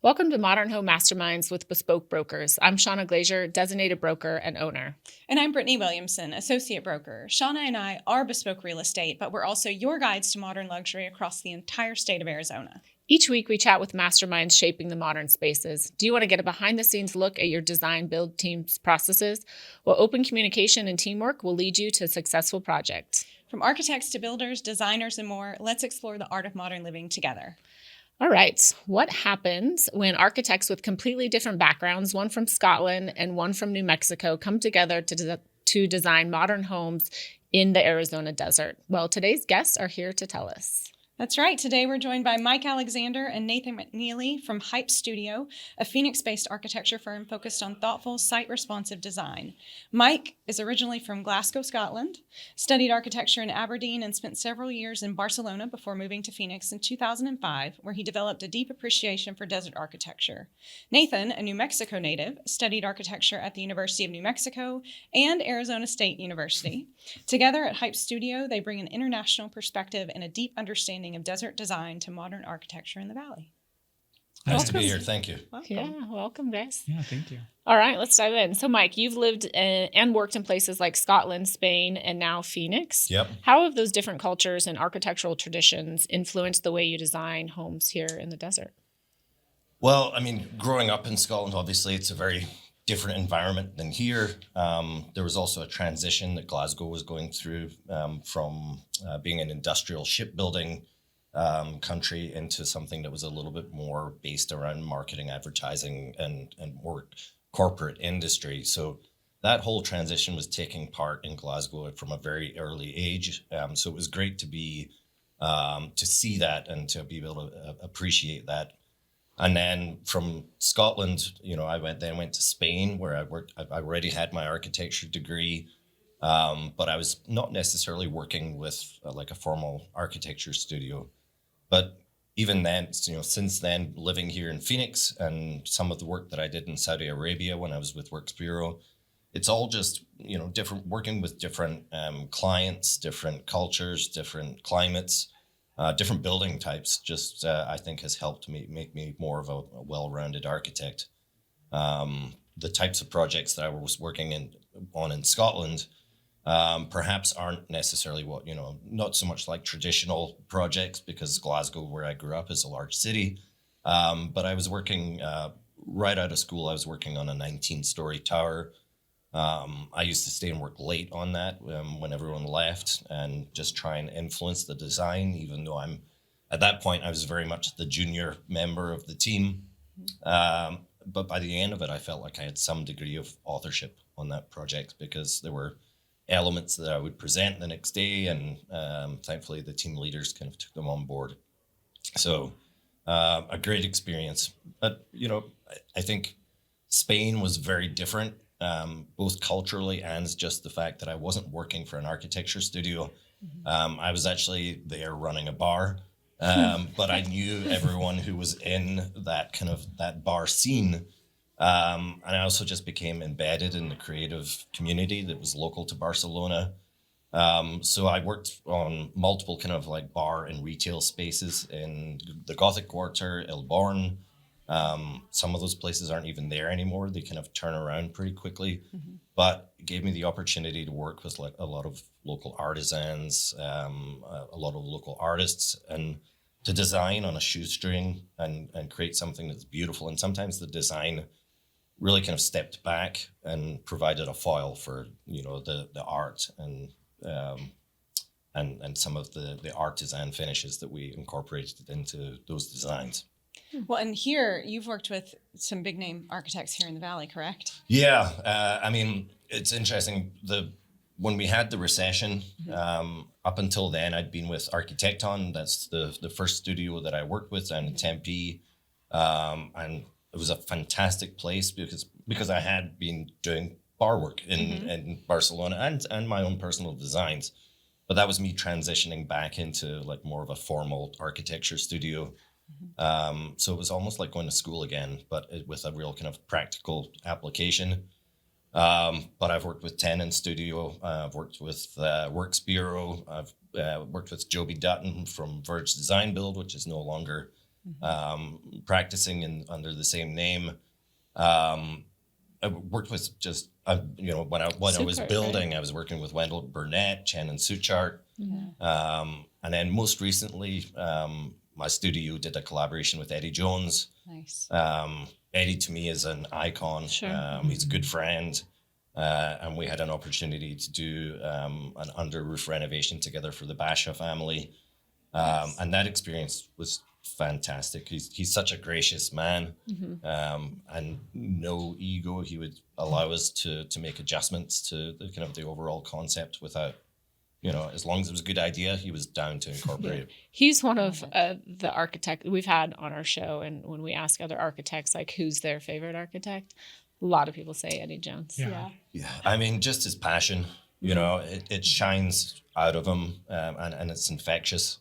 Welcome to Modern Home Masterminds with beSpoke Brokers. I'm Shawna, Glazier, designated broker and owner. And I'm Brittainy Williamson, associate broker. Shawna and I are beSpoke Real Estate, but we're also your guides to modern luxury across the entire state of Arizona. Each week, we chat with masterminds shaping the modern spaces. Do you want to get a behind-the-scenes look at your design build team's processes? Well, open communication and teamwork will lead you to a successful project. From architects to builders, designers, and more, let's explore the art of modern living together. All right, what happens when architects with completely different backgrounds, one from Scotland and one from New Mexico, come together to design modern homes in the Arizona desert? Well, today's guests are here to tell us. That's right. Today we're joined by Mike Alexander and Nathan McNeilly from Hype Studio, a Phoenix-based architecture firm focused on thoughtful, site-responsive design. Mike is originally from Glasgow, Scotland, studied architecture in Aberdeen, and spent several years in Barcelona before moving to Phoenix in 2005, where he developed a deep appreciation for desert architecture. Nathan, a New Mexico native, studied architecture at the University of New Mexico and Arizona State University. Together at Hype Studio, they bring an international perspective and a deep understanding of desert design to modern architecture in the Valley. Nice to be here. Thank you. Welcome. Yeah, welcome, guys. Yeah, thank you. All right, let's dive in. So, Mike, you've lived and worked in places like Scotland, Spain, and now Phoenix. Yep. How have those different cultures and architectural traditions influenced the way you design homes here in the desert? Well, I mean, growing up in Scotland, obviously, it's a very different environment than here. There was also a transition that Glasgow was going through from being an industrial shipbuilding country into something that was a little bit more based around marketing, advertising, and more corporate industry. So that whole transition was taking part in Glasgow from a very early age. So it was great to be to see that and to be able to appreciate that. And then from Scotland, I went to Spain, where I worked. I already had my architecture degree, but I was not necessarily working with like a formal architecture studio. But even then, since then, living here in Phoenix and some of the work that I did in Saudi Arabia when I was with Works Bureau, it's all just, different, working with different clients, different cultures, different climates, different building types, just I think has helped make me more of a well-rounded architect. The types of projects that I was working on in Scotland perhaps aren't necessarily not so much like traditional projects, because Glasgow, where I grew up, is a large city. But I was working right out of school. I was working on a 19-story tower. I used to stay and work late on that when everyone left, and just try and influence the design, even though at that point, I was very much the junior member of the team. But by the end of it, I felt like I had some degree of authorship on that project, because there were elements that I would present the next day, and thankfully the team leaders kind of took them on board. So a great experience. But, I think Spain was very different, both culturally and just the fact that I wasn't working for an architecture studio. I was actually there running a bar, but I knew everyone who was in that bar scene. And I also just became embedded in the creative community that was local to Barcelona. So I worked on multiple kind of like bar and retail spaces in the Gothic Quarter, Elborn. Some of those places aren't even there anymore. They kind of turn around pretty quickly, but it gave me the opportunity to work with like a lot of local artisans, a lot of local artists, and to design on a shoestring and create something that's beautiful. And sometimes the design really kind of stepped back and provided a foil for, the art and some of the artisan finishes that we incorporated into those designs. Well, and here you've worked with some big name architects here in the Valley, correct? Yeah. I mean, it's interesting. When we had the recession, up until then, I'd been with Architecton. That's the first studio that I worked with down in Tempe. And it was a fantastic place because I had been doing bar work in Barcelona and my own personal designs. But that was me transitioning back into like more of a formal architecture studio. So it was almost like going to school again, but with a real kind of practical application. But I've worked with Tenant Studio. I've worked with Works Bureau. I've worked with Joby Dutton from Verge Design Build, which is no longer practicing under the same name. I worked with just, when I was building, right? I was working with Wendell Burnett, Chen and Suchart. And then most recently, my studio did a collaboration with Eddie Jones. Nice. Eddie to me is an icon. Sure. He's a good friend. And we had an opportunity to do an under roof renovation together for the Basha family. Nice. And that experience was fantastic. He's such a gracious man, and no ego. He would allow us to make adjustments to the kind of the overall concept without, as long as it was a good idea, he was down to incorporate it. He's one of the architects we've had on our show, and when we ask other architects like who's their favorite architect, a lot of people say Eddie Jones. Yeah. I mean, just his passion, it shines out of him, and it's infectious.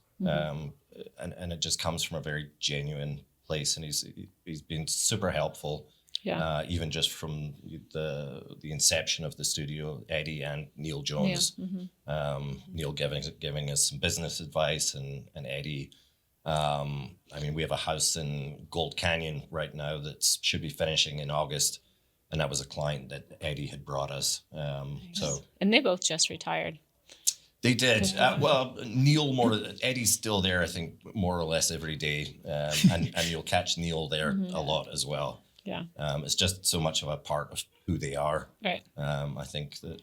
And it just comes from a very genuine place, and he's been super helpful. Yeah. Even just from the inception of the studio, Eddie and Neil Jones. Yeah. Neil giving us some business advice, and Eddie. We have a house in Gold Canyon right now that should be finishing in August, and that was a client that Eddie had brought us. Nice. And they both just retired. They did. Neil Eddie's still there, I think, more or less every day. And you'll catch Neil there a lot as well. Yeah. It's just so much of a part of who they are. Right. I think that...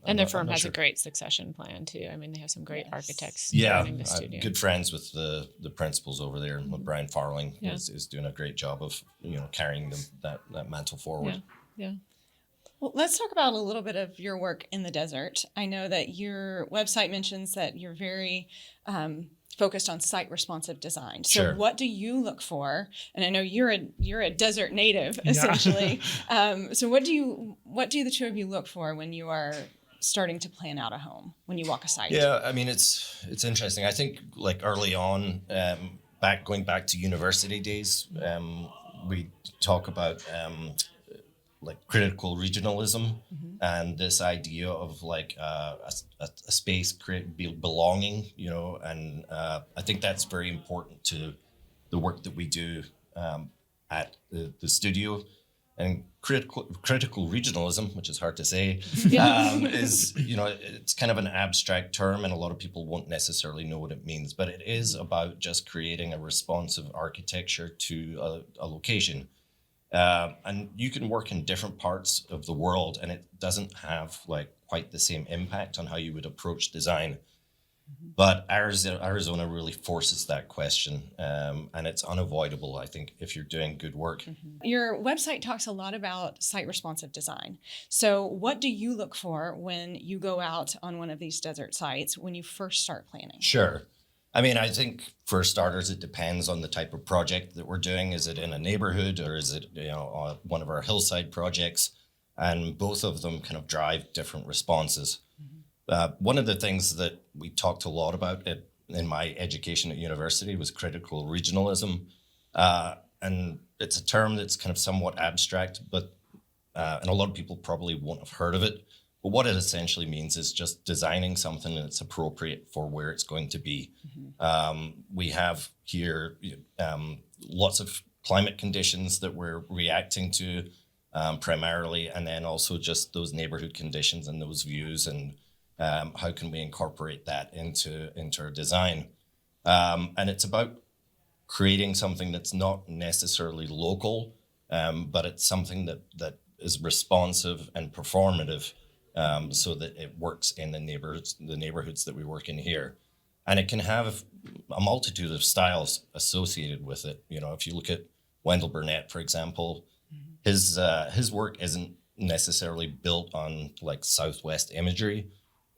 and their firm has a great succession plan, too. I mean, they have some great architects running the studio. Good friends with the principals over there. And Brian Farling is doing a great job of, carrying that mantle forward. Yeah. Well, let's talk about a little bit of your work in the desert. I know that your website mentions that you're very focused on site responsive design. So sure. What do you look for? And I know you're a desert native, essentially. So what do the two of you look for when you are starting to plan out a home, when you walk a site? Yeah, I mean, it's interesting. I think like early on, going back to university days, we talk about like critical regionalism and this idea of like a space belonging, and I think that's very important to the work that we do at the studio. And critical regionalism, which is hard to say, is, it's kind of an abstract term, and a lot of people won't necessarily know what it means, but it is about just creating a responsive architecture to a location. And you can work in different parts of the world, and it doesn't have like quite the same impact on how you would approach design. But Arizona really forces that question, and it's unavoidable, I think, if you're doing good work. Your website talks a lot about site responsive design. So what do you look for when you go out on one of these desert sites when you first start planning? Sure. I mean, I think for starters, it depends on the type of project that we're doing. Is it in a neighborhood, or is it, one of our hillside projects? And both of them kind of drive different responses. One of the things that we talked a lot about in my education at university was critical regionalism. And it's a term that's kind of somewhat abstract, but and a lot of people probably won't have heard of it. But what it essentially means is just designing something that's appropriate for where it's going to be. We have here lots of climate conditions that we're reacting to primarily, and then also just those neighborhood conditions and those views, and how can we incorporate that into our design. And it's about creating something that's not necessarily local, but it's something that is responsive and performative. So that it works in the neighborhoods that we work in here. And it can have a multitude of styles associated with it. If you look at Wendell Burnett, for example, his work isn't necessarily built on like Southwest imagery,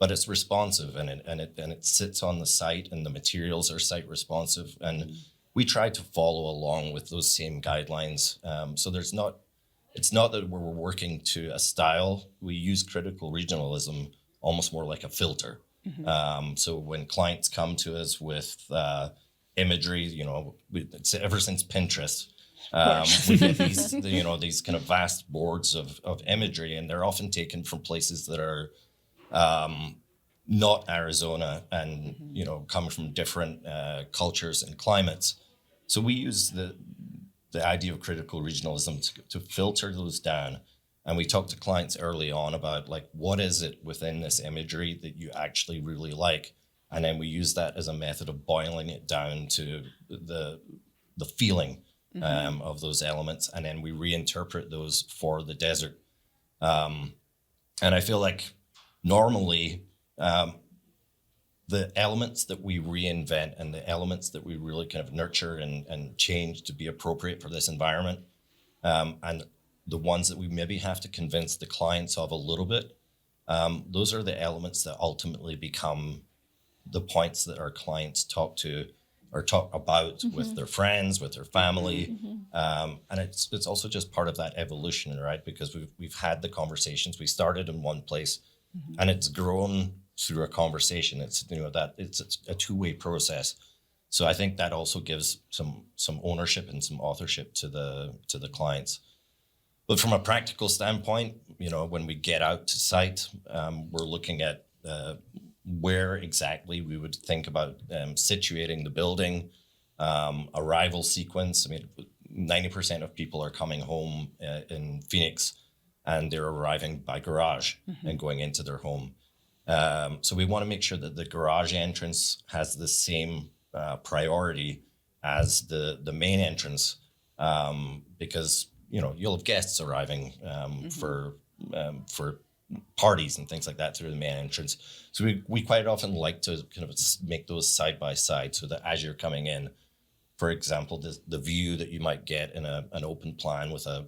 but it's responsive, and it sits on the site, and the materials are site responsive. And we try to follow along with those same guidelines. So it's not that we're working to a style. We use critical regionalism almost more like a filter. So when clients come to us with imagery, it's ever since Pinterest, we get these kind of vast boards of imagery, and they're often taken from places that are not Arizona, and come from different cultures and climates. So we use the idea of critical regionalism to filter those down. And we talk to clients early on about like, what is it within this imagery that you actually really like? And then we use that as a method of boiling it down to the feeling of those elements. And then we reinterpret those for the desert. And I feel like normally the elements that we reinvent and the elements that we really kind of nurture and change to be appropriate for this environment, and the ones that we maybe have to convince the clients of a little bit, those are the elements that ultimately become the points that our clients talk about with their friends, with their family. And it's also just part of that evolution, right? Because we've had the conversations. We started in one place and it's grown through a conversation. It's, that it's a two-way process. So I think that also gives some ownership and some authorship to the clients. But from a practical standpoint, when we get out to site, we're looking at where exactly we would think about situating the building, arrival sequence. I mean, 90% of people are coming home in Phoenix and they're arriving by garage and going into their home. So we want to make sure that the garage entrance has the same priority as the main entrance, because you'll have guests arriving for parties and things like that through the main entrance. So we quite often like to kind of make those side by side so that as you're coming in, for example, the view that you might get in an open plan with a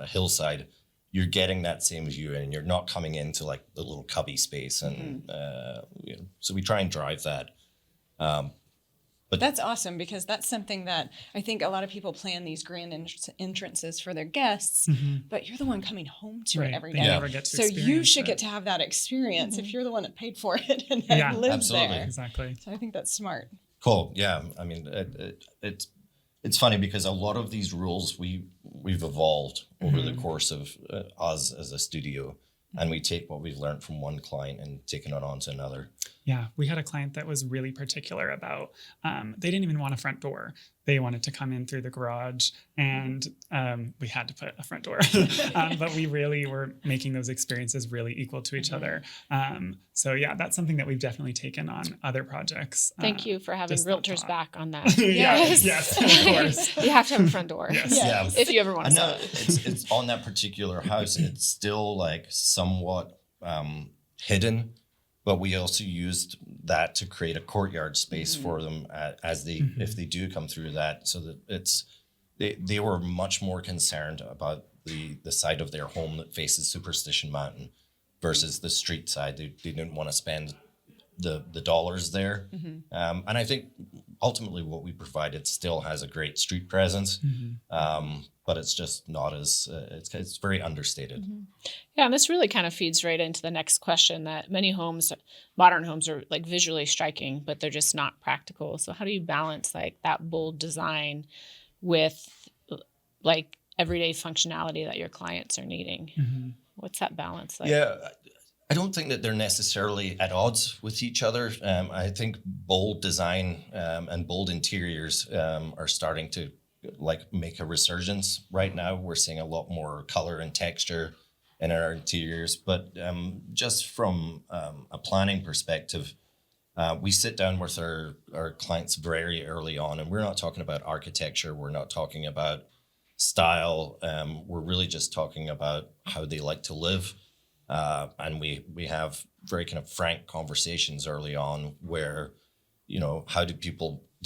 hillside, you're getting that same view and you're not coming into like the little cubby space. And so we try and drive that. But that's awesome, because that's something that I think a lot of people plan these grand entrances for their guests, but you're the one coming home to it every day. They never get to so you should it. get to have that experience if you're the one that paid for it and that lives absolutely. there. Exactly. So I think that's smart. Cool. Yeah. I mean, it's funny because a lot of these rules we've evolved over the course of us as a studio, and we take what we've learned from one client and taking it on to another. Yeah, we had a client that was really particular about, they didn't even want a front door. They wanted to come in through the garage, and we had to put a front door. But we really were making those experiences really equal to each other. So yeah, that's something that we've definitely taken on other projects. Thank you for having just that realtors thought. back on that. Yes, of course. You have to have a front door. Yes. Yeah. If you ever want to I sell know it. it's on that particular house. It's still like somewhat hidden, but we also used that to create a courtyard space for them as they if they do come through that, so that they were much more concerned about the side of their home that faces Superstition Mountain versus the street side. They didn't want to spend the dollars there. And I think ultimately what we provided still has a great street presence, but it's just not as it's very understated. Yeah, and this really kind of feeds right into the next question, that many homes, modern homes, are like visually striking, but they're just not practical. So how do you balance like that bold design with like everyday functionality that your clients are needing? What's that balance like? Yeah, I don't think that they're necessarily at odds with each other. I think bold design and bold interiors are starting to like make a resurgence right now. We're seeing a lot more color and texture in our interiors, but just from a planning perspective, we sit down with our clients very early on, and we're not talking about architecture. We're not talking about style. We're really just talking about how they like to live. And we have very kind of frank conversations early on where, how do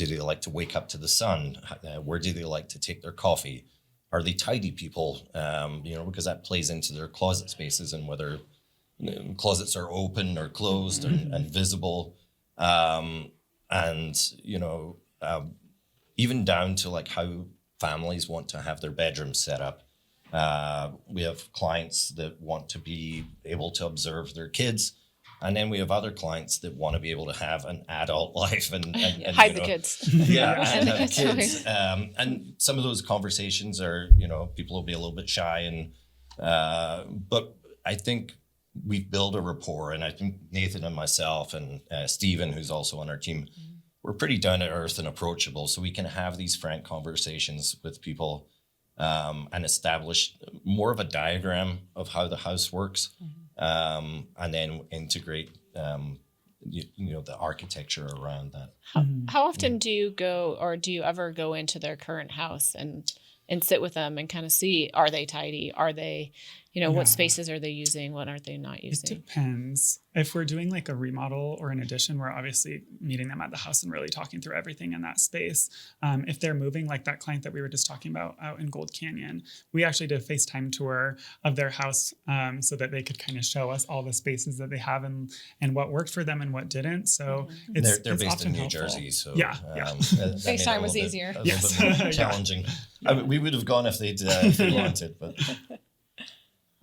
they like to wake up to the sun? Where do they like to take their coffee? Are they tidy people? Because that plays into their closet spaces and whether closets are open or closed and visible. Even down to like how families want to have their bedrooms set up. We have clients that want to be able to observe their kids. And then we have other clients that want to be able to have an adult life and hide the kids. Yeah, and have That's kids. And some of those conversations are, people will be a little bit shy. But I think we've built a rapport. And I think Nathan and myself and Stephen, who's also on our team, we're pretty down to earth and approachable, so we can have these frank conversations with people and establish more of a diagram of how the house works, and then integrate the architecture around that. How often do you go, or do you ever go into their current house and sit with them and kind of see, are they tidy? Are they, what spaces are they using? What are they not using? It depends. If we're doing like a remodel or an addition, we're obviously meeting them at the house and really talking through everything in that space. If they're moving, like that client that we were just talking about out in Gold Canyon, we actually did a FaceTime tour of their house so that they could kind of show us all the spaces that they have and what worked for them and what didn't. So they're it's based in New helpful. Jersey, so FaceTime was easier. A little bit more challenging. We would have gone if they wanted, but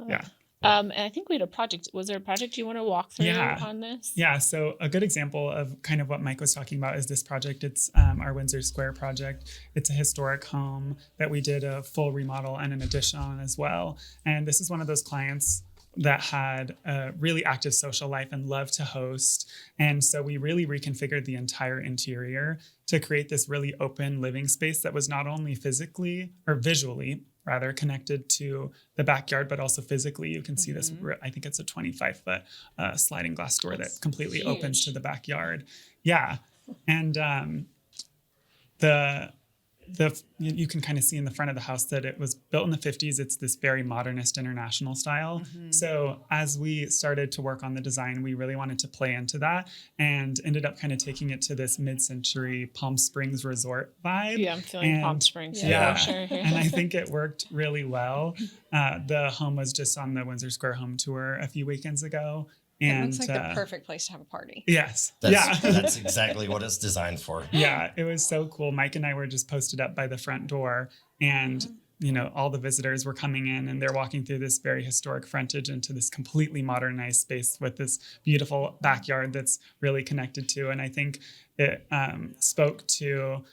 yeah. And I think we had a project. Was there a project you want to walk through on this? Yeah. So a good example of kind of what Mike was talking about is this project. It's our Windsor Square project. It's a historic home that we did a full remodel and an addition on as well. And this is one of those clients that had a really active social life and loved to host. And so we really reconfigured the entire interior to create this really open living space that was not only physically or visually rather connected to the backyard, but also physically you can see this, I think it's a 25-foot sliding glass door that completely opens to the backyard. Yeah. And you can kind of see in the front of the house that it was built in the 50s. It's this very modernist international style. So as we started to work on the design, we really wanted to play into that and ended up kind of taking it to this mid-century Palm Springs resort vibe. Yeah, I'm feeling Palm Springs. Yeah. Sure. And I think it worked really well. The home was just on the Windsor Square home tour a few weekends ago. And it looks like the perfect place to have a party. Yes. that's exactly what it's designed for. Yeah, it was so cool. Mike and I were just posted up by the front door, and all the visitors were coming in and they're walking through this very historic frontage into this completely modernized space with this beautiful backyard that's really connected to. And I think it spoke to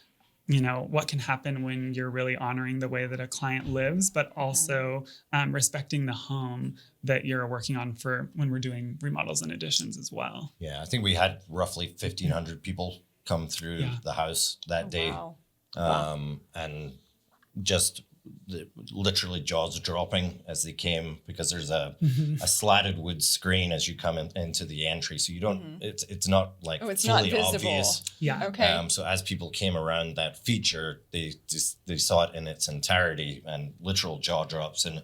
what can happen when you're really honoring the way that a client lives, but also respecting the home that you're working on for when we're doing remodels and additions as well. Yeah, I think we had roughly 1,500 people come through the house that day. Wow. And just literally jaws dropping as they came, because there's a slatted wood screen as you come into the entry, so you don't it's not like it's fully not visible. Obvious. Yeah. Okay. So as people came around that feature, they saw it in its entirety and literal jaw drops. And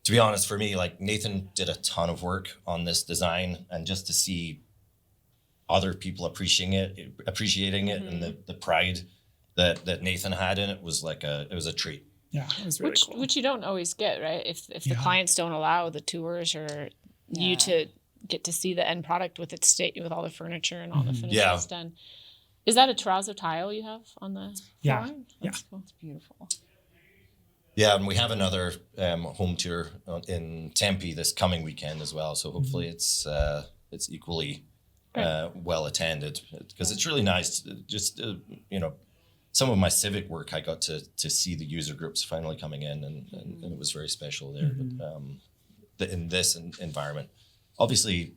to be honest, for me, like, Nathan did a ton of work on this design, and just to see other people appreciating it and the pride that Nathan had in it was it was a treat. Yeah, it was really cool. Which you don't always get, right? If the clients don't allow the tours or you to get to see the end product with its with all the furniture and all the finishes done. Is that a terrazzo tile you have on the floor? That's cool. It's beautiful. Yeah, and we have another home tour in Tempe this coming weekend as well. So hopefully it's equally well attended, because it's really nice. Just some of my Civic work, I got to see the user groups finally coming in, and it was very special there. But in this environment, obviously,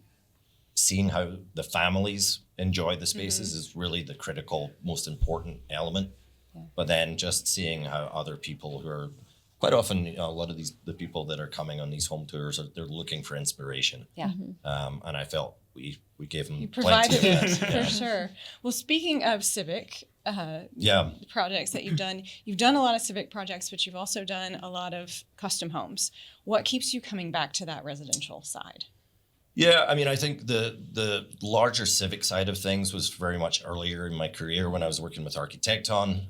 seeing how the families enjoy the spaces is really the critical, most important element. Yeah. But then just seeing how other people who are quite often, a lot of the people that are coming on these home tours, they're looking for inspiration. Yeah. And I felt we gave them provided plenty of it that. for sure. Well, speaking of Civic, projects that you've done a lot of Civic projects, but you've also done a lot of custom homes. What keeps you coming back to that residential side? Yeah, I mean, I think the larger Civic side of things was very much earlier in my career when I was working with Architecton,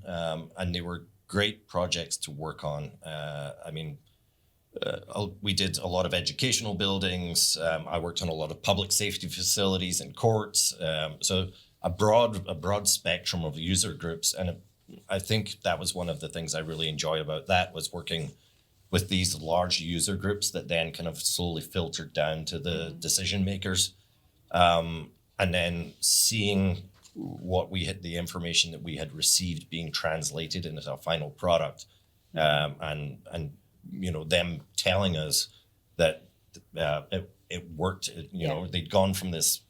and they were great projects to work on. We did a lot of educational buildings. I worked on a lot of public safety facilities and courts. So a broad spectrum of user groups. And I think that was one of the things I really enjoy about that, was working with these large user groups that then kind of slowly filtered down to the decision makers. And then seeing the information that we had received being translated into a final product, and them telling us that it worked. They'd gone from this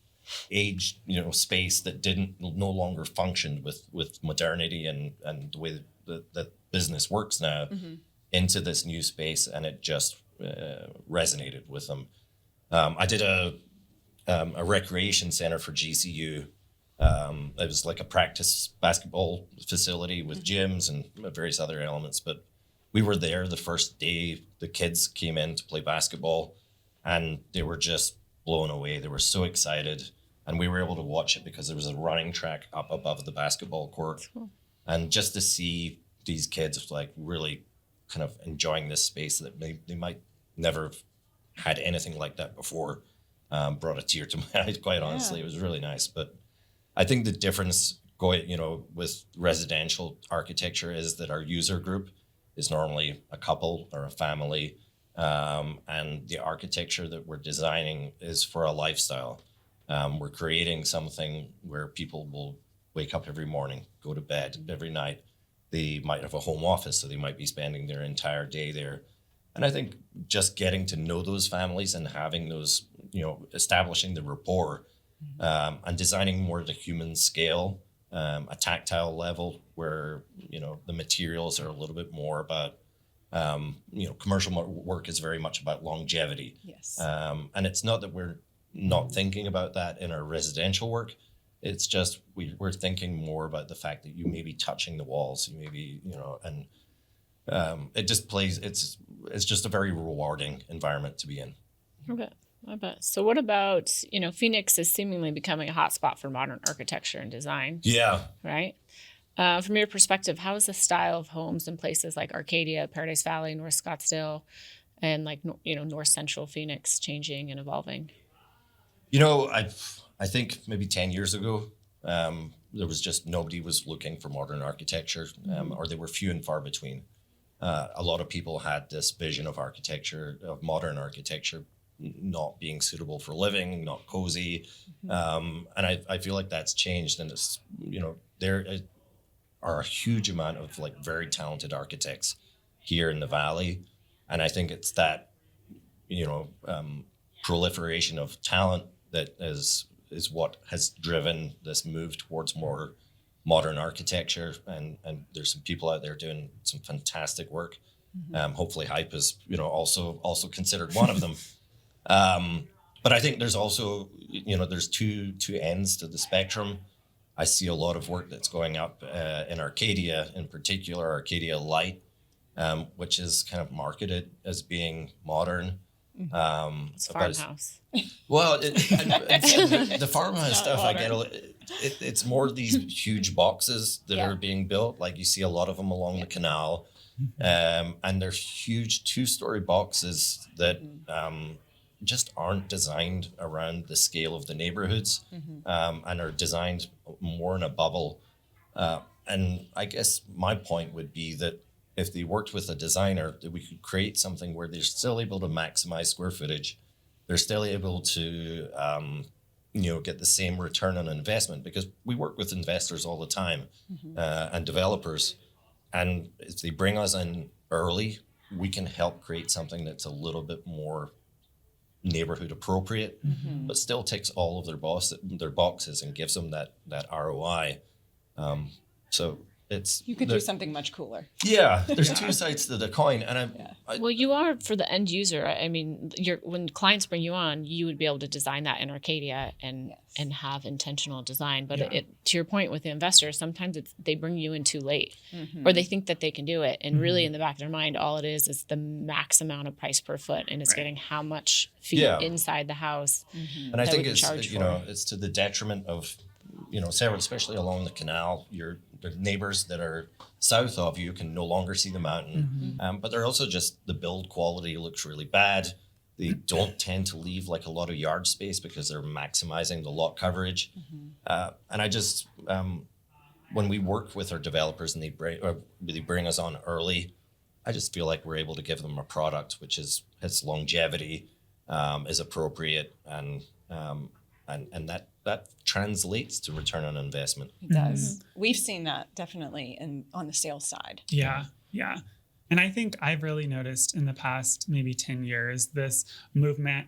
aged, space that no longer functioned with modernity and the way that business works now into this new space, and it just resonated with them. I did a recreation center for GCU. It was like a practice basketball facility with gyms and various other elements. But we were there the first day the kids came in to play basketball, and they were just blown away. They were so excited, and we were able to watch it because there was a running track up above the basketball court. Cool. And just to see these kids like really kind of enjoying this space that they might never have had anything like that before, brought a tear to my eyes, quite honestly. It was really nice. But I think the difference with residential architecture is that our user group is normally a couple or a family, and the architecture that we're designing is for a lifestyle. We're creating something where people will wake up every morning, go to bed every night. They might have a home office, so they might be spending their entire day there. And I think just getting to know those families and having those, establishing the rapport, and designing more at a human scale, a tactile level where, the materials are a little bit more about, commercial work is very much about longevity. Yes. And it's not that we're not thinking about that in our residential work. It's just we're thinking more about the fact that you may be touching the walls, you may be, and it just plays. It's just a very rewarding environment to be in. I bet. So what about, Phoenix is seemingly becoming a hotspot for modern architecture and design. Yeah. Right? From your perspective, how is the style of homes in places like Arcadia, Paradise Valley, North Scottsdale, and North Central Phoenix changing and evolving? I think maybe 10 years ago, there was just nobody was looking for modern architecture, or they were few and far between. A lot of people had this vision of architecture, of modern architecture, not being suitable for living, not cozy. And I feel like that's changed. And it's, there are a huge amount of like very talented architects here in the Valley. And I think it's that, proliferation of talent that is what has driven this move towards more modern architecture. And there's some people out there doing some fantastic work. Hopefully Hype is, also considered one of them. But I think there's also, there's two ends to the spectrum. I see a lot of work that's going up in Arcadia, in particular, Arcadia Light, which is kind of marketed as being modern. It's farmhouse. Well, the farmhouse stuff, I get it's more these huge boxes that are being built. Like you see a lot of them along the canal, and they're huge 2-story boxes that just aren't designed around the scale of the neighborhoods, and are designed more in a bubble. And I guess my point would be that if they worked with a designer, that we could create something where they're still able to maximize square footage, they're still able to, get the same return on investment, because we work with investors all the time, and developers. And if they bring us in early, we can help create something that's a little bit more neighborhood appropriate, but still ticks all of their boxes and gives them that ROI. So you could do something much cooler. Yeah, there's two sides to the coin, and well, you are for the end user. I mean, when clients bring you on, you would be able to design that in Arcadia and have intentional design. But to your point with the investors, sometimes they bring you in too late, or they think that they can do it, and really in the back of their mind, all it is the max amount of price per foot, and it's getting how much feet inside the house. And I think it's it's to the detriment of several, especially along the canal. The neighbors that are south of you can no longer see the mountain, but they're also just the build quality looks really bad. They don't tend to leave like a lot of yard space because they're maximizing the lot coverage. And I just when we work with our developers and they bring us on early, I just feel like we're able to give them a product which has longevity, is appropriate, and that translates to return on investment. It does. We've seen that definitely on the sales side. Yeah. And I think I've really noticed in the past maybe 10 years this movement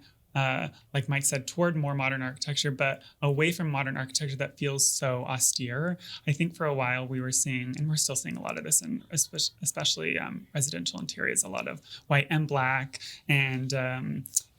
like Mike said, toward more modern architecture, but away from modern architecture that feels so austere. I think for a while we were seeing, and we're still seeing a lot of this in especially residential interiors, a lot of white and black, and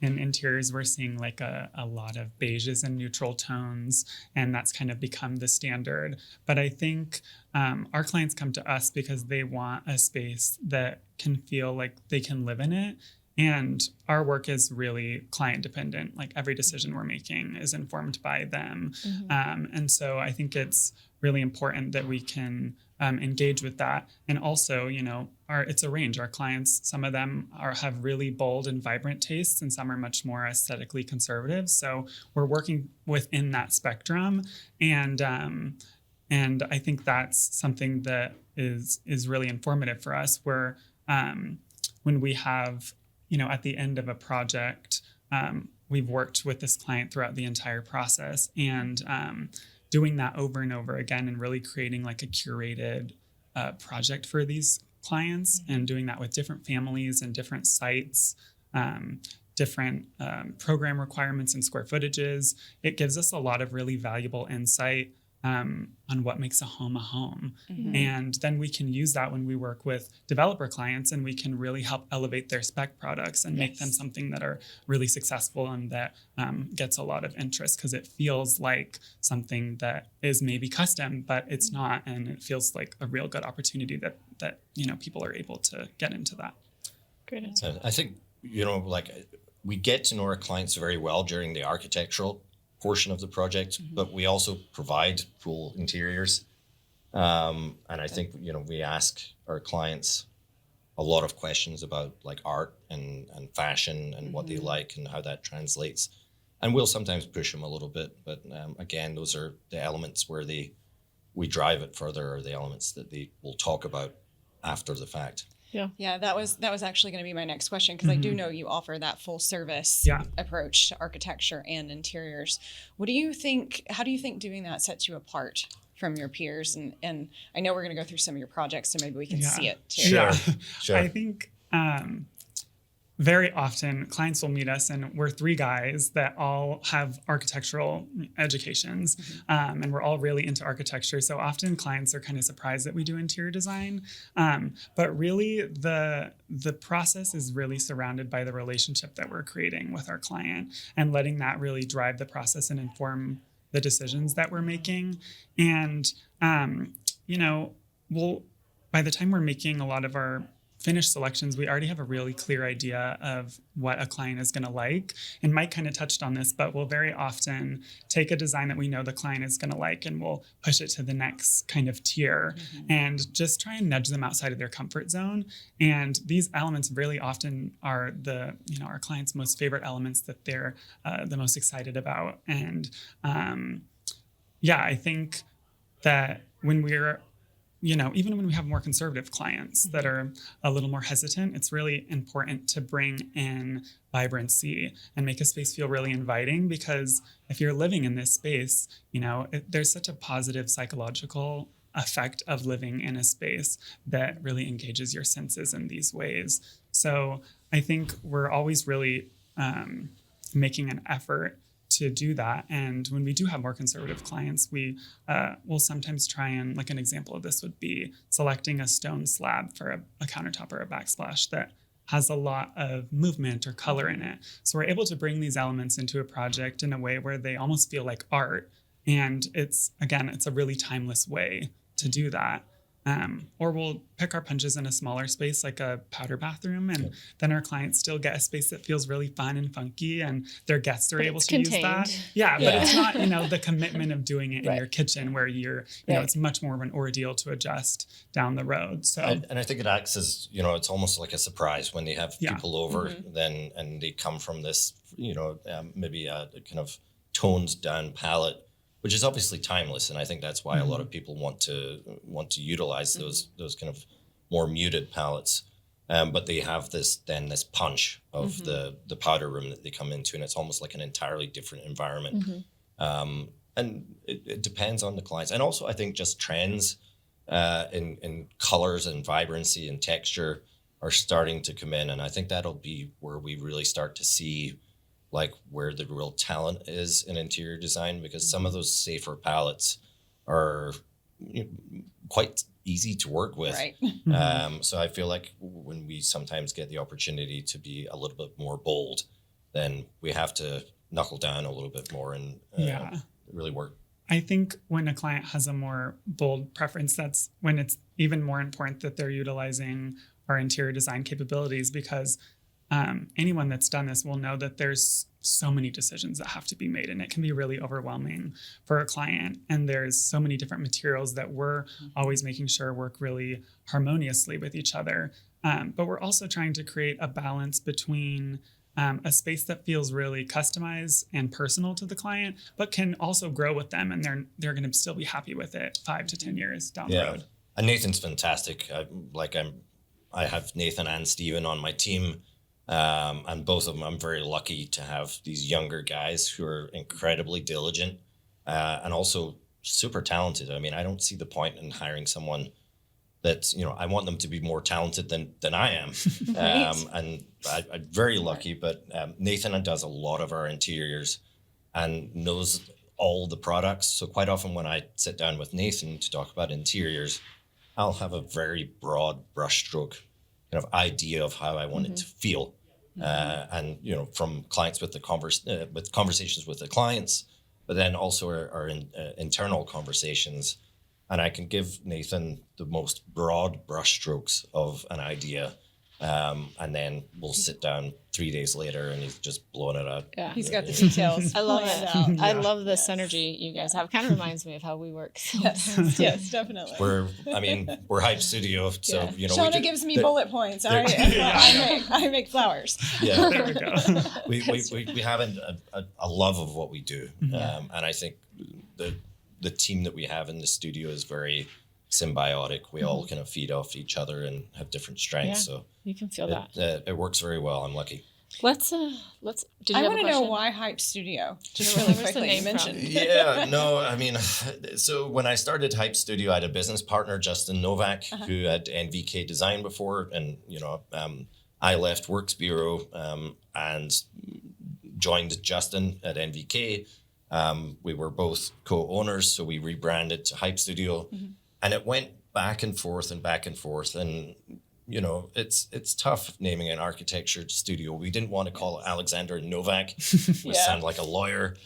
in interiors we're seeing like a lot of beiges and neutral tones, and that's kind of become the standard. But I think our clients come to us because they want a space that can feel like they can live in it. And our work is really client dependent. Like every decision we're making is informed by them. And so I think it's really important that we can engage with that. And also, you know, it's a range. Our clients, some of them have really bold and vibrant tastes, and some are much more aesthetically conservative. So we're working within that spectrum. And I think that's something that is really informative for us, where when we have, you know, at the end of a project, we've worked with this client throughout the entire process, and doing that over and over again, and really creating like a curated project for these clients, and doing that with different families and different sites, different program requirements and square footages. It gives us a lot of really valuable insight on what makes a home. And then we can use that when we work with developer clients, and we can really help elevate their spec products and make them something that are really successful and that gets a lot of interest, because it feels like something that is maybe custom, but it's not, and it feels like a real good opportunity that you know, people are able to get into that. Great answer. I think, you know, like we get to know our clients very well during the architectural portion of the project, but we also provide full interiors. And I think, you know, we ask our clients a lot of questions about like art and fashion and what they like and how that translates. And we'll sometimes push them a little bit, but again, those are the elements where we drive it further, or the elements that they will talk about after the fact. Yeah, that was actually going to be my next question, because I do know you offer that full service approach to architecture and interiors. How do you think doing that sets you apart from your peers? And I know we're going to go through some of your projects, so maybe we can see it too. Sure. I think very often clients will meet us, and we're three guys that all have architectural educations, and we're all really into architecture. So often clients are kind of surprised that we do interior design, but really the process is really surrounded by the relationship that we're creating with our client, and letting that really drive the process and inform the decisions that we're making. And you know, by the time we're making a lot of our finished selections, we already have a really clear idea of what a client is going to like. And Mike kind of touched on this, but we'll very often take a design that we know the client is going to like, and we'll push it to the next kind of tier, and just try and nudge them outside of their comfort zone. And these elements really often are our clients' most favorite elements that they're the most excited about. And I think that when we're, you know, even when we have more conservative clients that are a little more hesitant, it's really important to bring in vibrancy and make a space feel really inviting, because if you're living in this space, you know, there's such a positive psychological effect of living in a space that really engages your senses in these ways. So I think we're always really making an effort to do that. And when we do have more conservative clients, we will sometimes try and, like an example of this would be selecting a stone slab for a countertop or a backsplash that has a lot of movement or color in it. So we're able to bring these elements into a project in a way where they almost feel like art. And it's a really timeless way to do that. Or we'll pick our punches in a smaller space, like a powder bathroom, and then our clients still get a space that feels really fun and funky, and their guests are able to use that. But it's not, you know, the commitment of doing it in your kitchen, where you're, you know, it's much more of an ordeal to adjust down the road. So, and I think it acts as, you know, it's almost like a surprise when they have people over, and they come from this, you know, maybe a kind of toned down palette, which is obviously timeless, and I think that's why a lot of people want to utilize those kind of more muted palettes. But they have this punch of the powder room that they come into, and it's almost like an entirely different environment. And it depends on the clients, and also I think just trends in colors and vibrancy and texture are starting to come in, and I think that'll be where we really start to see like where the real talent is in interior design, because some of those safer palettes are quite easy to work with. Right. So I feel like when we sometimes get the opportunity to be a little bit more bold, then we have to knuckle down a little bit more and really work. I think when a client has a more bold preference, that's when it's even more important that they're utilizing our interior design capabilities, because anyone that's done this will know that there's so many decisions that have to be made, and it can be really overwhelming for a client. And there's so many different materials that we're always making sure work really harmoniously with each other. But we're also trying to create a balance between a space that feels really customized and personal to the client, but can also grow with them, and they're going to still be happy with it 5 to 10 years down the road. And Nathan's fantastic. I have Nathan and Steven on my team. And both of them, I'm very lucky to have these younger guys who are incredibly diligent and also super talented. I mean, I don't see the point in hiring someone that, I want them to be more talented than I am. And I'm very lucky, but Nathan does a lot of our interiors and knows all the products. So quite often when I sit down with Nathan to talk about interiors, I'll have a very broad brushstroke kind of idea of how I want it to feel. And from clients with with conversations with the clients, but then also our internal conversations, and I can give Nathan the most broad brushstrokes of an idea, and then we'll sit down 3 days later and he's just blowing it out. Yeah, He's got the details. I love planned it. out. I love the synergy you guys have. Kind of reminds me of how we work. Yes, definitely. We're Hype Studio, so Shawna gives me bullet points. I make flowers. Yeah, There we go. we have a love of what we do, and I think the team that we have in the studio is very symbiotic. We all kind of feed off each other and have different strengths. So you can feel that. It works very well. I'm lucky. Let's. Did you I have want a to know question? why Hype Studio. Just Where really was the quickly, name you mentioned. Yeah, no, I mean, so when I started Hype Studio, I had a business partner, Justin Novak, who had NVK Design before, and I left Works Bureau and joined Justin at NVK. We were both co-owners, so we rebranded to Hype Studio, and it went back and forth, and it's tough naming an architecture studio. We didn't want to call it Alexander Novak. We sound like a lawyer.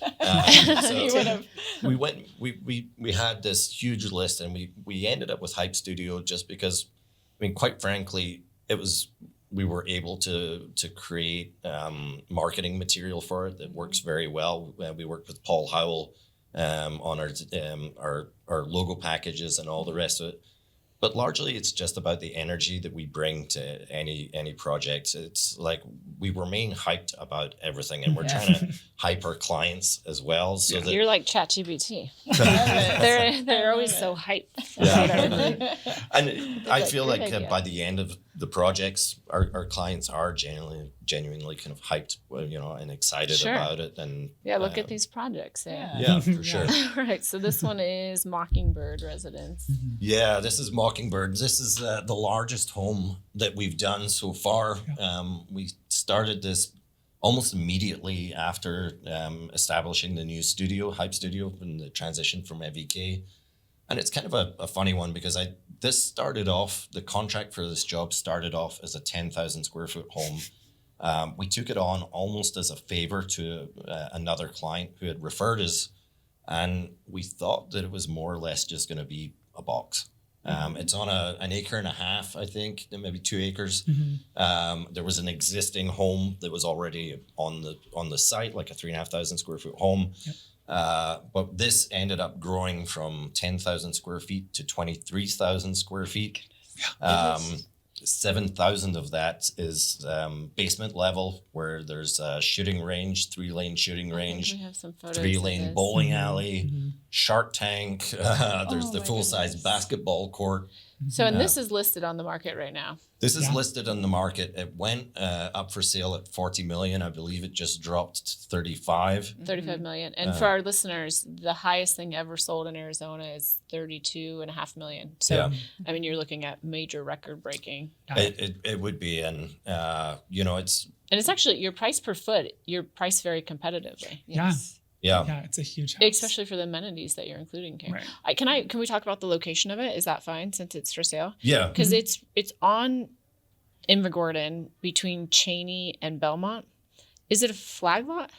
So we had this huge list, and we ended up with Hype Studio just because, quite frankly, we were able to create marketing material for it that works very well. We worked with Paul Howell on our logo packages and all the rest of it. But largely, it's just about the energy that we bring to any project. It's like we remain hyped about everything, and we're trying to hype our clients as well. So that You're like ChatGPT. they're always so hyped. And I feel like idea. by the end of the projects, our clients are genuinely kind of hyped, and excited about it. And look at these projects. Yeah, for sure. All right, so this one is Mockingbird Residence. Yeah, this is Mockingbird. This is the largest home that we've done so far. We started this almost immediately after establishing the new studio, Hype Studio, and the transition from MVK. And it's kind of a funny one because the contract for this job started off as a 10,000 square foot home. We took it on almost as a favor to another client who had referred us, and we thought that it was more or less just going to be a box. It's on an acre and a half, I think, maybe 2 acres. There was an existing home that was already on the site, like a 3,500 square foot home. But this ended up growing from 10,000 square feet to 23,000 square feet. 7,000 of that is basement level, where there's a shooting range, 3-lane shooting range, We have some photos. 3-lane bowling alley, shark tank. There's the full-size basketball court. So, and this is listed on the market right now. This is listed on the market. It went up for sale at 40 million. I believe it just dropped to 35. 35 million. And for our listeners, the highest thing ever sold in Arizona is 32.5 million. So, I mean, you're looking at major record breaking. It would be, and And it's actually your price per foot, you're priced very competitively, Yes. Yeah. Yeah, it's a huge house. especially for the amenities that you're including here. Right. Can we talk about the location of it? Is that fine since it's for sale? Yeah. Because it's on Invergordon between Cheney and Belmont. Is it a flag lot?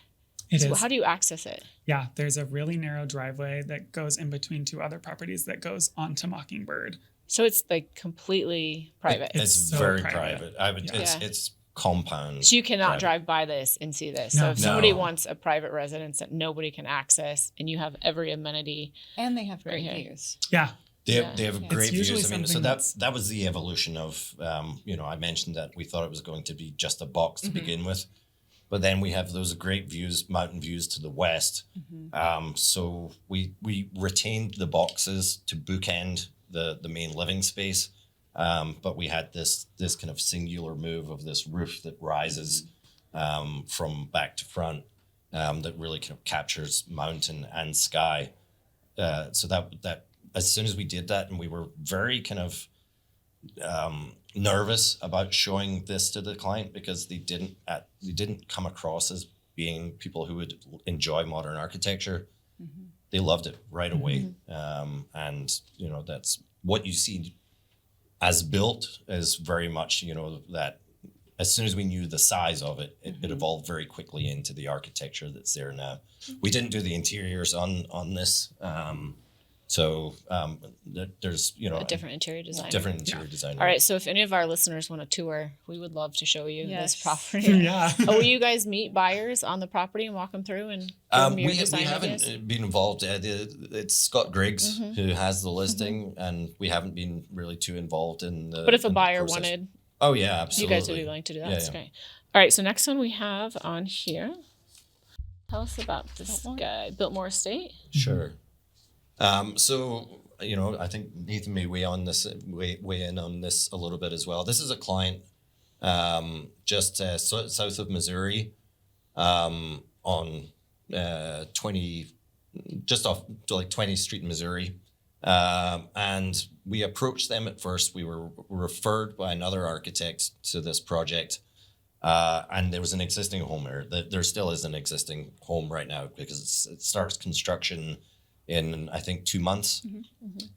It So is. how do you access it? Yeah, there's a really narrow driveway that goes in between two other properties that goes onto Mockingbird. So it's like completely private. It's so very private. private. Yeah. It's compound. So you cannot private. drive by this and see this. No. So if somebody No. wants a private residence that nobody can access and you have every amenity, And they have Right great here. views. Yeah, They Yeah. have Yeah. great It's usually views. I mean, so something that was the evolution of, I mentioned that we thought it was going to be just a box to begin with, but then we have those great views, mountain views to the west. So we retained the boxes to bookend the main living space, but we had this kind of singular move of this roof that rises from back to front that really kind of captures mountain and sky. So that as soon as we did that, and we were very kind of nervous about showing this to the client because they didn't come across as being people who would enjoy modern architecture. They loved it right away, and that's what you see as built is very much that. As soon as we knew the size of it, it evolved very quickly into the architecture that's there now. We didn't do the interiors on this, so there's a different interior design. different interior design. All right. So if any of our listeners want a tour, we would love to show you Yes. this property. yeah. Will you guys meet buyers on the property and walk them through and give them your We design haven't ideas? been involved. It's Scott Griggs who has the listing, and we haven't been really too involved in the. But if a in the buyer process. wanted, Oh yeah, you absolutely. guys would be willing to do that. Yeah, That's yeah. great. All right. So next one we have on here. Tell us about this Biltmore? guy, Biltmore Estate. Sure. So I think Nathan may weigh in on this a little bit as well. This is a client just south of Missouri, on 20, just off to like 20th Street in Missouri. And we approached them at first. We were referred by another architect to this project. And there was an existing home there. There still is an existing home right now because it starts construction in, I think, 2 months.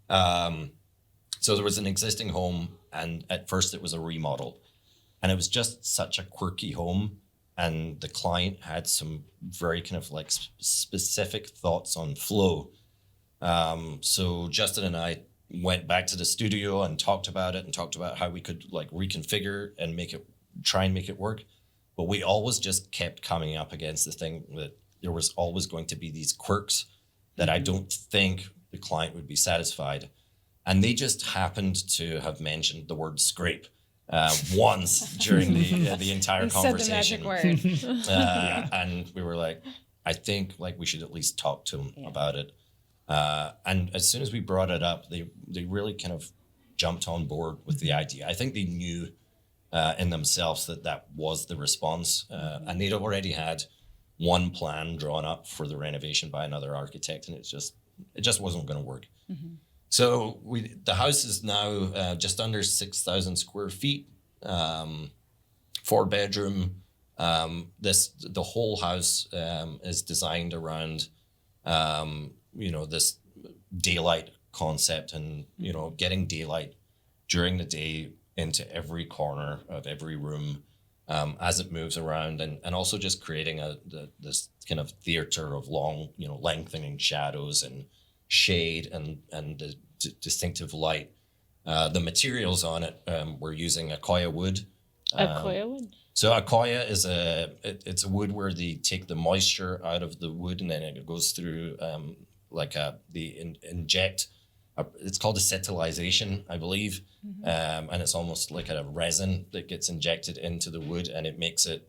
So there was an existing home, and at first it was a remodel. And it was just such a quirky home. And the client had some very kind of like specific thoughts on flow. So Justin and I went back to the studio and talked about it and talked about how we could like reconfigure and try and make it work. But we always just kept coming up against the thing that there was always going to be these quirks that I don't think the client would be satisfied. And they just happened to have mentioned the word scrape once during the entire You said the magic conversation. word. And we were like, I think like we should at least talk to them about it. And as soon as we brought it up, they really kind of jumped on board with the idea. I think they knew in themselves that was the response. And they'd already had one plan drawn up for the renovation by another architect, and it just wasn't going to work. So the house is now just under 6,000 square feet, 4-bedroom. The whole house is designed around this daylight concept, and getting daylight during the day into every corner of every room as it moves around, and also just creating this kind of theater of long lengthening shadows and shade and the distinctive light. The materials on it, we're using Accoya wood. Accoya wood. So Accoya is it's a wood where they take the moisture out of the wood, and then it goes through inject. It's called acetylization, I believe, and it's almost like a resin that gets injected into the wood, and it makes it.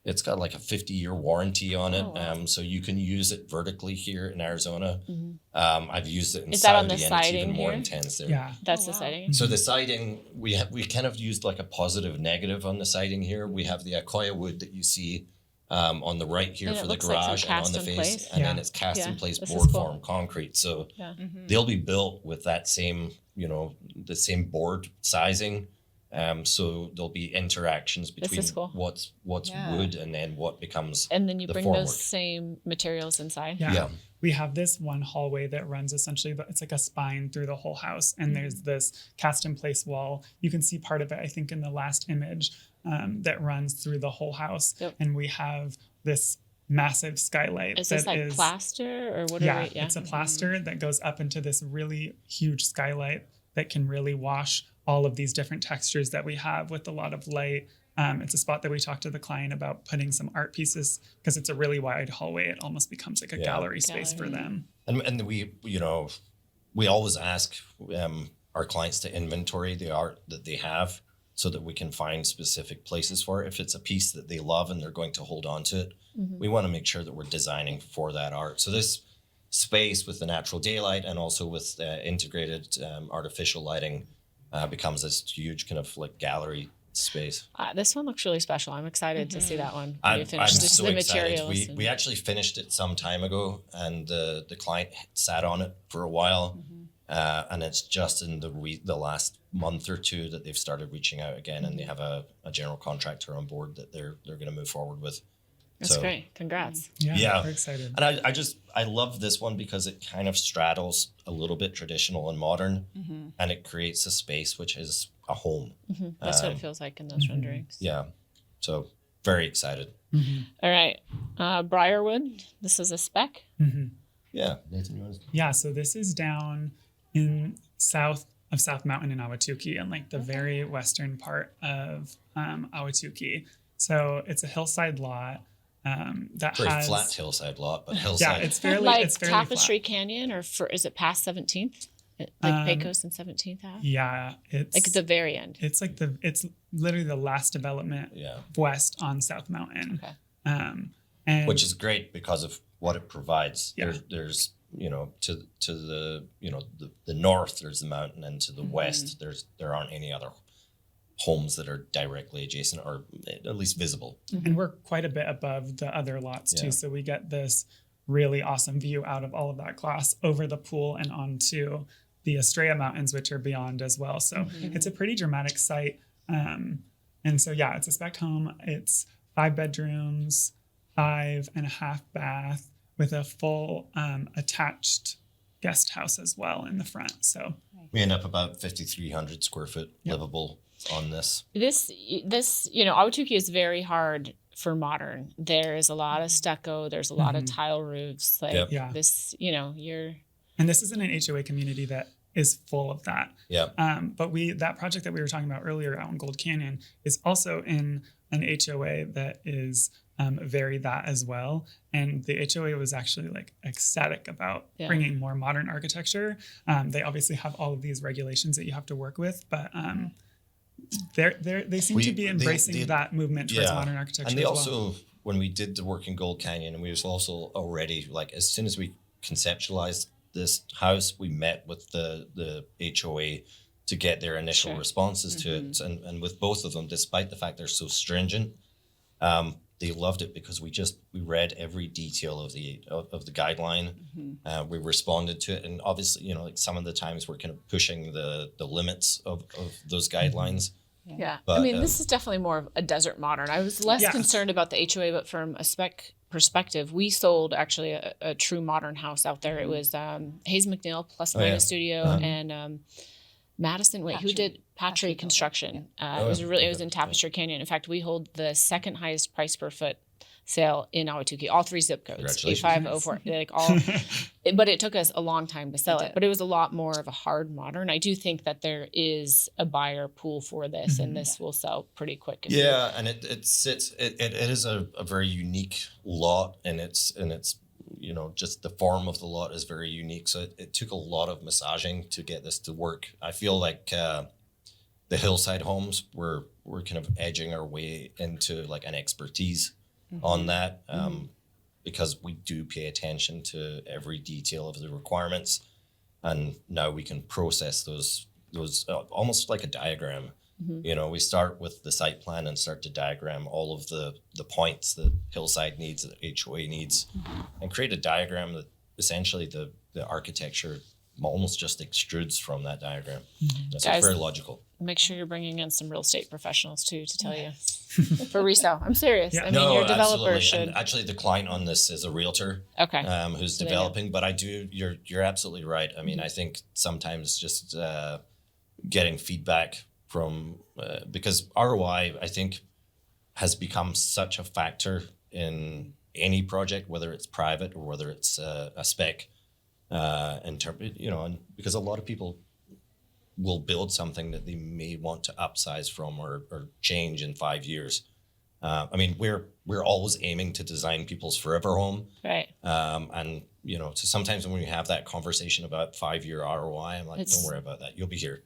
It's got like a 50-year warranty on it, wow. So you can use it vertically here in Arizona. I've used it in Is that Saudi, on the and it's siding even more here? intense there. Yeah. That's Oh, the wow. siding. So the siding, we kind of used like a positive negative on the siding here. We have the Accoya wood that you see on the right here And it for the looks like garage and on cast the in face, place. and then Yeah. it's cast in Yeah, place this is board cool. form concrete. So Yeah. they'll be built with that same, the same board sizing, So there'll be interactions between is cool. what's Yeah. wood and then what becomes And then you the bring formwork. those same materials inside. Yeah. We have this one hallway that runs essentially, it's like a spine through the whole house. And there's this cast in place wall. You can see part of it, I think, in the last image that runs through the whole house. Yep. And we have this massive skylight. Is this like plaster or what are we? Yeah. It's a plaster that goes up into this really huge skylight that can really wash all of these different textures that we have with a lot of light. It's a spot that we talked to the client about putting some art pieces because it's a really wide hallway. It almost becomes like a gallery space for them. And we always ask our clients to inventory the art that they have so that we can find specific places for it. If it's a piece that they love and they're going to hold on to it, we want to make sure that we're designing for that art. So this space with the natural daylight and also with integrated artificial lighting becomes this huge kind of like gallery space. This one looks really special. I'm excited to see that one. I'm so the excited. materials. We actually finished it some time ago, and the client sat on it for a while, and it's just in the last month or two that they've started reaching out again, and they have a general contractor on board that they're going to move forward with. That's great. Congrats. Yeah, we're excited. And I love this one because it kind of straddles a little bit traditional and modern, and it creates a space which is a home. That's what it feels like in those renderings. Yeah. So very excited. All right. Briarwood. This is a spec. Yeah. Nathan, you want to... Yeah, so this is down in south Mountain in Ahwatukee, and like the very western part of Ahwatukee. So it's a hillside lot. That Very has flat hillside lot, but hillside. Yeah, it's fairly Like it's fairly Tapestry flat. Canyon, or is it past 17th? Like Pecos and 17th Ave? Yeah, it's Like at the very end. it's like it's literally the last development west on South Mountain. Okay. And Which is great because of what it provides. Yeah. There's to the the north there's the mountain, and to the west there aren't any other homes that are directly adjacent or at least visible. and we're quite a bit above the other lots too, so we get this really awesome view out of all of that glass over the pool and onto the Estrella Mountains, which are beyond as well. So it's a pretty dramatic site. And so, yeah, it's a spec home. It's 5 bedrooms, 5.5 bath with a full attached guest house as well in the front. So We end up about 5,300 square foot livable on this. This Ahwatukee is very hard for modern. There is a lot of stucco. There's a lot of tile roofs. Like this, And this isn't an HOA community that is full of that. Yeah. But that project that we were talking about earlier out in Gold Canyon is also in an HOA that is very that as well. And the HOA was actually like ecstatic about bringing more modern architecture. They obviously have all of these regulations that you have to work with, but they seem to be embracing that movement towards modern architecture. And they as also, well. when we did the work in Gold Canyon, and we was also already like, as soon as we conceptualized this house, we met with the HOA to get their initial responses to it. And with both of them, despite the fact they're so stringent, they loved it because we read every detail of the guideline. We responded to it, and obviously, like some of the times we're kind of pushing the limits of those guidelines. Yeah. But, this is definitely more of a desert modern. I was less concerned about the HOA, but from a spec perspective, we sold actually a true modern house out there. It was Hayes McNeil Plus Minus Studio and Madison. Wait, who did Patry Construction? It was in Tapestry Canyon. In fact, we hold the second highest price per foot sale in Ahwatukee, all 3 zip codes, 8504, like all. But it took us a long time to sell it. But it was a lot more of a hard modern. I do think that there is a buyer pool for this, and this will sell pretty quick. And it sits. It is a very unique lot, and it's just the form of the lot is very unique. So it took a lot of massaging to get this to work. I feel like the hillside homes we're kind of edging our way into like an expertise on that, because we do pay attention to every detail of the requirements, and now we can process those almost like a diagram. We start with the site plan and start to diagram all of the points that hillside needs, that HOA needs, and create a diagram that essentially the architecture almost just extrudes from that diagram. That's Guys, very logical. Make sure you're bringing in some real estate professionals too to tell you for resale. I'm serious. Yeah. I mean, your developer absolutely. should. And actually, the client on this is a realtor Okay. who's So they developing. But I do. You're absolutely right. I mean, I think sometimes just getting feedback from because ROI, I think, has become such a factor in any project, whether it's private or whether it's a spec. And because a lot of people will build something that they may want to upsize from or change in 5 years. I mean, we're always aiming to design people's forever home. Right. And, so sometimes when we have that conversation about 5-year ROI, I'm like, don't worry about that. You'll be here.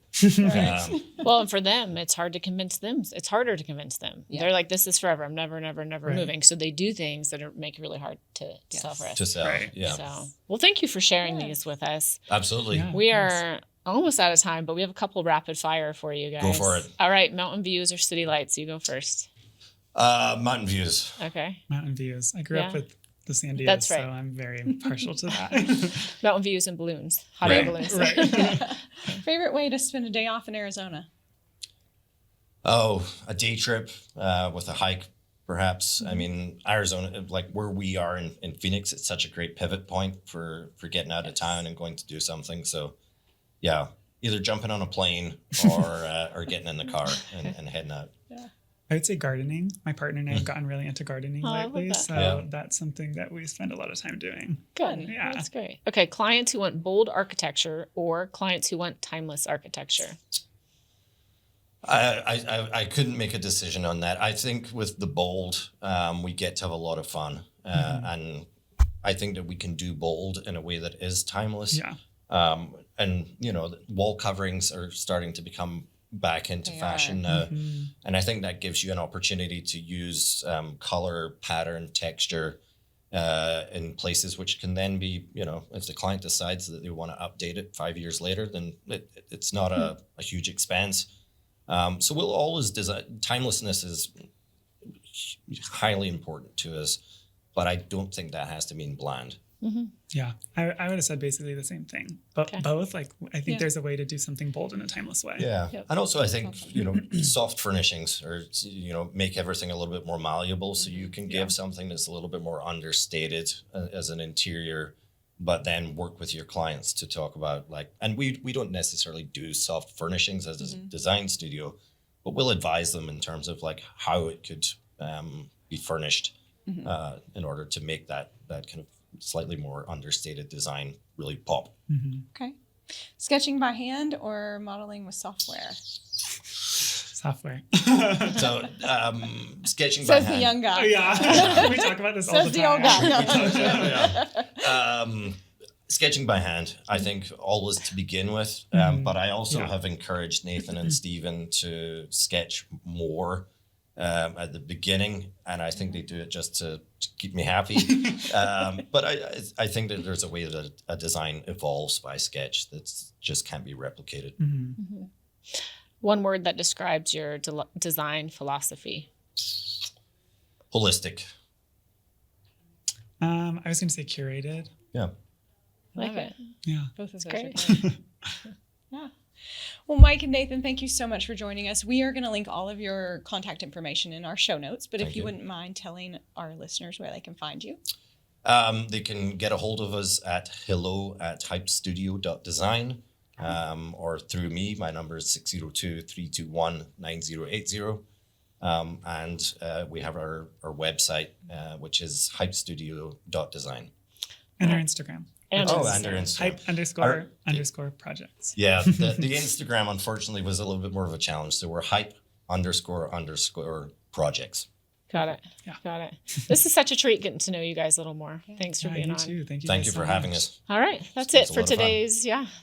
Well, and for them, it's hard to convince them. It's harder to convince them. Yeah. They're like, this is forever. I'm never Right. moving. So they do things that make it really hard to sell for us. To sell. Right. Yeah, So, well, thank you for sharing Yeah. these with us. absolutely. Yeah. We Of course. are almost out of time, but we have a couple rapid fire for you guys. Go for it. All right, mountain views or city lights? You go first. Mountain views. Okay. Mountain views. I grew up Yeah. with the Sandias, That's right. so I'm very partial to that. Mountain views and balloons. Hot air Right. balloons. Right. Favorite way to spend a day off in Arizona? Oh, a day trip with a hike, perhaps. I mean, Arizona, like where we are in Phoenix, it's such a great pivot point for getting out of town and going to do something. So, yeah, either jumping on a plane or getting in the car and heading out. I would say gardening. My partner and I have gotten really into gardening Oh, I love lately, that. so Yeah. that's something that we spend a lot of time doing. Good. Yeah. That's great. Okay, clients who want bold architecture or clients who want timeless architecture. I couldn't make a decision on that. I think with the bold, we get to have a lot of fun. And I think that we can do bold in a way that is timeless. Yeah. And, the wall coverings are starting to become back into They fashion now. And I think that gives you an opportunity to use color, pattern, texture in places which can then be, if the client decides that they want to update it 5 years later, then it's not a huge expense. So we'll always design. Timelessness is highly important to us, but I don't think that has to mean bland. Yeah. I would have said basically the same thing. But Okay. both, I think Yeah. there's a way to do something bold in a timeless way. Yeah. Yep. And also I think, soft furnishings or, make everything a little bit more malleable so you can give something that's a little bit more understated as an interior, but then work with your clients to talk about and we don't necessarily do soft furnishings as a design studio, but we'll advise them in terms of how it could be furnished in order to make that kind of slightly more understated design really pop. Okay. Sketching by hand or modeling with software? Software. So sketching by Says hand. the young guy. Oh, yeah. We talk about this all Says the the old time. guy. Sketching by hand, I think always to begin with, but I also Yeah. have encouraged Nathan and Stephen to sketch more at the beginning, and I think they do it just to keep me happy. But I think that there's a way that a design evolves by sketch that just can't be replicated. One word that describes your design philosophy. Holistic. I was going to say curated. Yeah. Like Love it. Yeah. Both of those Great. are great. Yeah. Well, Mike and Nathan, thank you so much for joining us. We are going to link all of your contact information in our show notes, but if Thank you you. wouldn't mind telling our listeners where they can find you. They can get a hold of us at hello@hypestudio.design or through me. My number is 602-321-9080. And we have our website, which is hypestudio.design. And our Instagram. And Oh, it's- and our Instagram. Hype underscore projects. Yeah, the Instagram, unfortunately, was a little bit more of a challenge. So we're hype__ projects. Got it. Yeah. Got it. This is such a treat getting to know you guys a little more. Thanks for Yeah, being you on. too. Thank you. Thank guys you so for having much. us. All right. That's It's it a for lot of fun.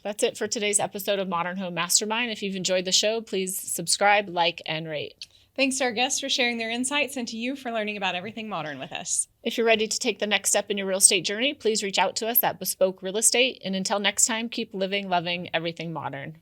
that's it for today's episode of Modern Home Mastermind. If you've enjoyed the show, please subscribe, like, and rate. Thanks to our guests for sharing their insights and to you for learning about everything modern with us. If you're ready to take the next step in your real estate journey, please reach out to us at beSpoke Real Estate. And until next time, keep living, loving everything modern.